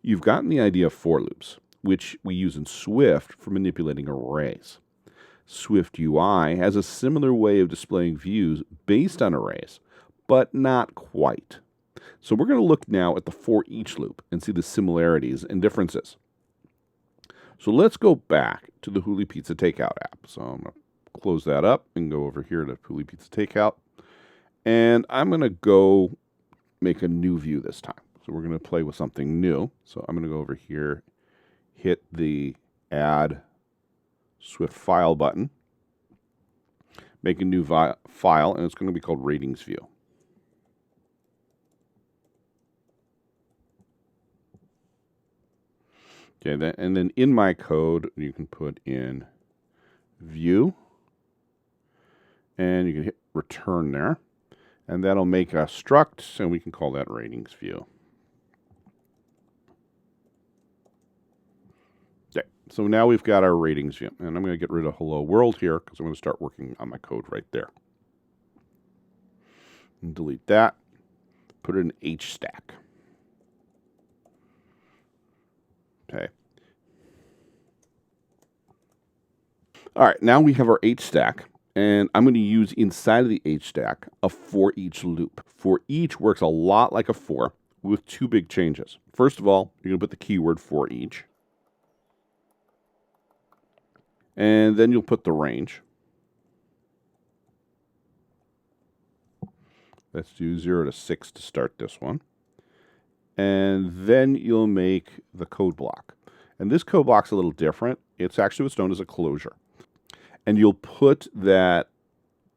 You've gotten the idea of for loops, which we use in Swift for manipulating arrays. SwiftUI has a similar way of displaying views based on arrays, but not quite. So we're going to look now at the ForEach loop and see the similarities and differences. So let's go back to the Huli Pizza Takeout app. So I'm going to close that up and go over here to Huli Pizza Takeout. And I'm going to go make a new view this time. So we're going to play with something new. So I'm going to go over here, hit the Add Swift File button, make a new file, and it's going to be called Ratings View. Okay, and then in my code, you can put in view, and you can hit return there, and that'll make a struct, and we can call that ratings view. Okay, so now we've got our ratings view, and I'm going to get rid of hello world here because I'm going to start working on my code right there. And delete that, put it in H stack. Okay. All right, now we have our H stack, and I'm going to use inside of the H stack a ForEach loop. ForEach works a lot like a for with two big changes. First of all, you're going to put the keyword ForEach, and then you'll put the range. Let's do 0 to 6 to start this one. And then you'll make the code block. And this code block's a little different. It's actually what's known as a closure. And you'll put that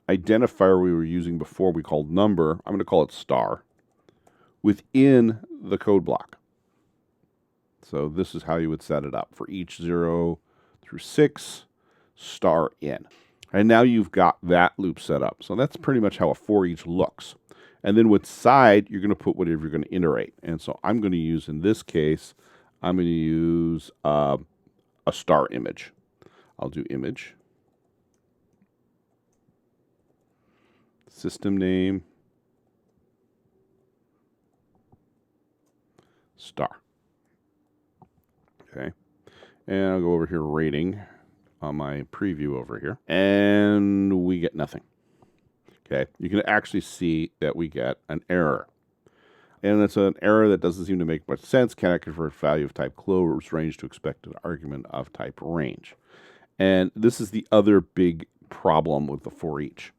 identifier we were using before we called number, I'm going to call it star, within the code block. So this is how you would set it up for each 0 through 6, star in. And now you've got that loop set up. So that's pretty much how a for each looks. And then with side, you're going to put whatever you're going to iterate. And so I'm going to use, in this case, I'm going to use a star image. I'll do image, system name, star. Okay. And I'll go over here, rating, on my preview over here. And we get nothing. Okay, you can actually see that we get an error. And it's an error that doesn't seem to make much sense. Cannot convert value of type close range to expected argument of type range. And this is the other big problem with the ForEach.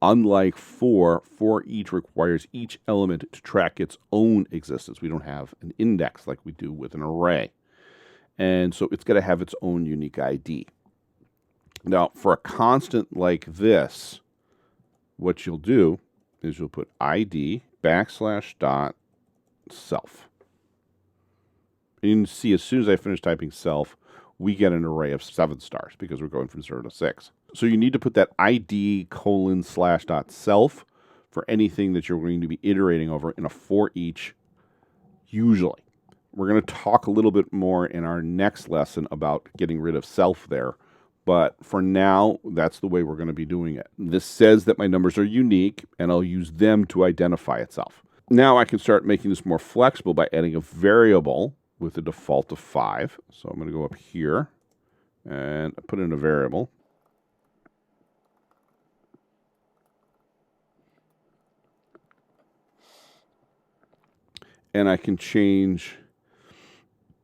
Unlike ForEach requires each element to track its own existence. We don't have an index like we do with an array. And so it's got to have its own unique ID. Now, for a constant like this, what you'll do is you'll put ID \dot self. And you can see as soon as I finish typing self, we get an array of 7 stars because we're going from 0 to 6. So you need to put that ID :/dot self for anything that you're going to be iterating over in a ForEach usually. We're going to talk a little bit more in our next lesson about getting rid of self there. But for now, that's the way we're going to be doing it. This says that my numbers are unique, and I'll use them to identify itself. Now I can start making this more flexible by adding a variable with a default of 5. So I'm going to go up here and put in a variable. And I can change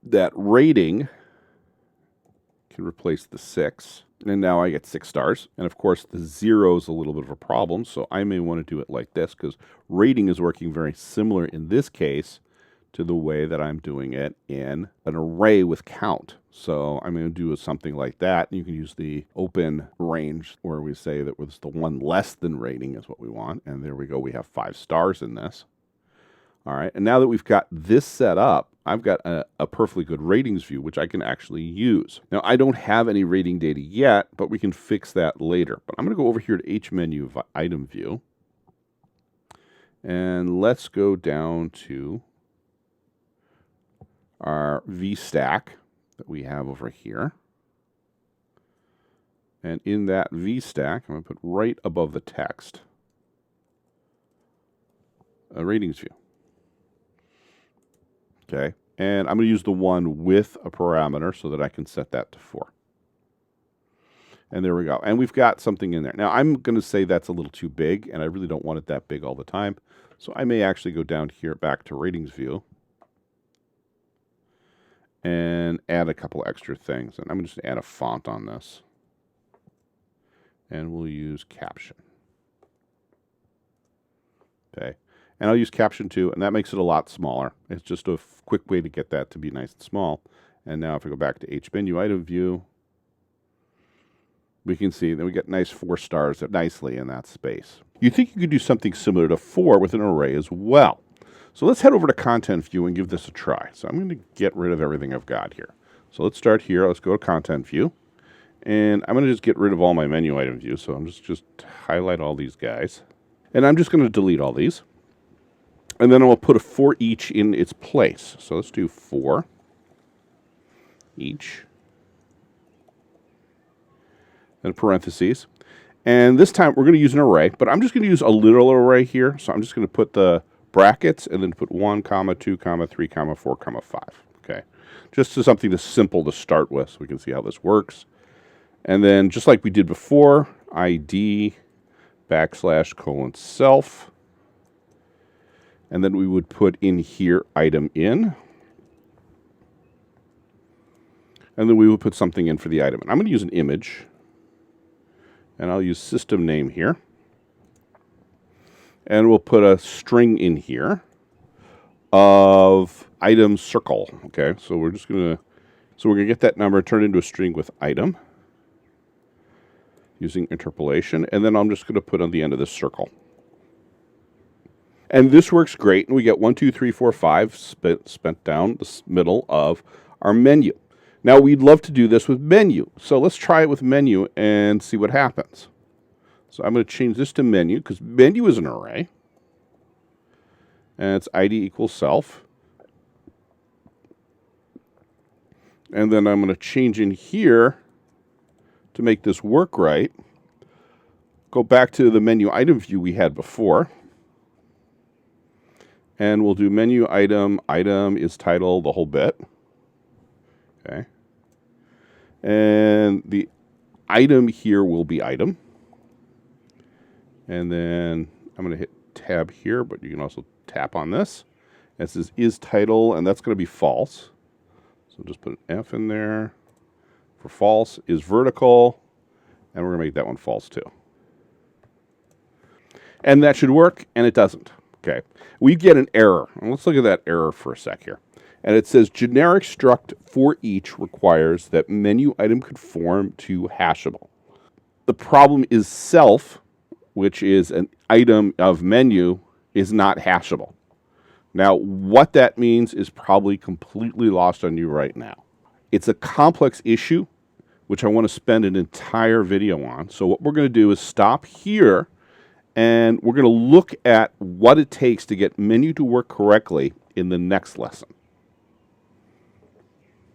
that rating. Can replace the 6, and now I get 6 stars. And of course, the 0 is a little bit of a problem, so I may want to do it like this because rating is working very similar in this case to the way that I'm doing it in an array with count. So I'm going to do something like that. You can use the open range where we say that was the one less than rating is what we want. And there we go. We have 5 stars in this. All right. And now that we've got this set up, I've got a perfectly good ratings view, which I can actually use. Now, I don't have any rating data yet, but we can fix that later. But I'm going to go over here to H menu item view. And let's go down to our V stack that we have over here. And in that V stack, I'm going to put right above the text a ratings view. Okay, And I'm going to use the one with a parameter so that I can set that to 4. And there we go. And we've got something in there. Now, I'm going to say that's a little too big, and I really don't want it that big all the time. So I may actually go down here back to ratings view and add a couple extra things. And I'm just going to add a font on this. And we'll use caption. Okay. And I'll use caption too, and that makes it a lot smaller. It's just a quick way to get that to be nice and small. And now if I go back to H menu item view, we can see that we get nice 4 stars nicely in that space. You think you could do something similar to 4 with an array as well. So let's head over to content view and give this a try. So I'm going to get rid of everything I've got here. So let's start here. Let's go to content view. And I'm going to just get rid of all my menu item views. So I'm just highlight all these guys. And I'm just going to delete all these. And then I'll put a for each in its place. So let's do for each. And parentheses. And this time we're going to use an array, but I'm just going to use a literal array here. So I'm just going to put the brackets and then put 1, 2, 3, 4, 5. Okay. Just as something simple to start with so we can see how this works. And then just like we did before, ID / self. And then we would put in here item in. And then we would put something in for the item. And I'm going to use an image. And I'll use system name here. And we'll put a string in here of item circle. Okay, so we're just going to get that number, turn it into a string with item using interpolation. And then I'm just going to put on the end of this circle. And this works great. And we get 1, 2, 3, 4, 5 spent down the middle of our menu. Now, we'd love to do this with menu. So let's try it with menu and see what happens. So I'm going to change this to menu because menu is an array. And it's ID = self. And then I'm going to change in here to make this work right. Go back to the menu item view we had before. And we'll do menu item. Item is title, the whole bit. Okay. And the item here will be item. And then I'm going to hit tab here, but you can also tap on this. It says is title, and that's going to be false. So just put an F in there. For false is vertical, and we're going to make that one false too. And that should work, and it doesn't. Okay. We get an error. And let's look at that error for a sec here. And it says generic struct for each requires that menu item conform to hashable. The problem is self, which is an item of menu, is not hashable. Now, what that means is probably completely lost on you right now. It's a complex issue, which I want to spend an entire video on. So what we're going to do is stop here, and we're going to look at what it takes to get menu to work correctly in the next lesson.